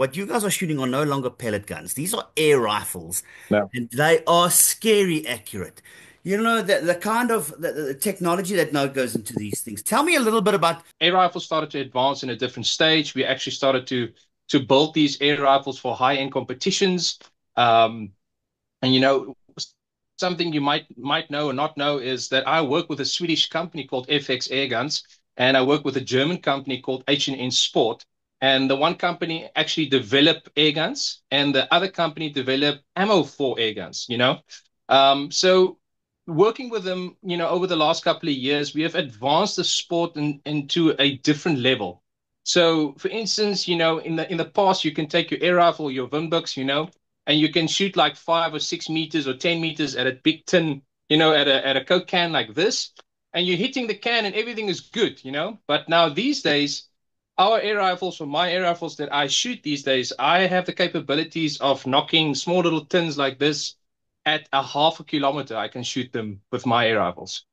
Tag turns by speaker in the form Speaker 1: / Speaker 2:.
Speaker 1: what you guys are shooting are no longer pellet guns. These are air rifles,
Speaker 2: No.
Speaker 1: and they are scary accurate. You know, the kind of the technology that now goes into these things. Tell me a little bit about.
Speaker 2: Air rifles started to advance in a different stage. We actually started to build these air rifles for high-end competitions. Um, and something you might know or not know is that I work with a Swedish company called FX Airguns, and I work with a German company called H&N Sport. And the one company actually developed airguns, and the other company developed ammo for airguns. So working with them, over the last couple of years, we have advanced the sport into a different level. So, for instance, in the past, you can take your air rifle, your Winbucks, and you can shoot like 5 or 6 meters or 10 meters at a big tin, at a Coke can like this, and you're hitting the can and everything is good. But now these days, our air rifles or my air rifles that I shoot these days, I have the capabilities of knocking small little tins like this at a half a kilometer. I can shoot them with my air rifles.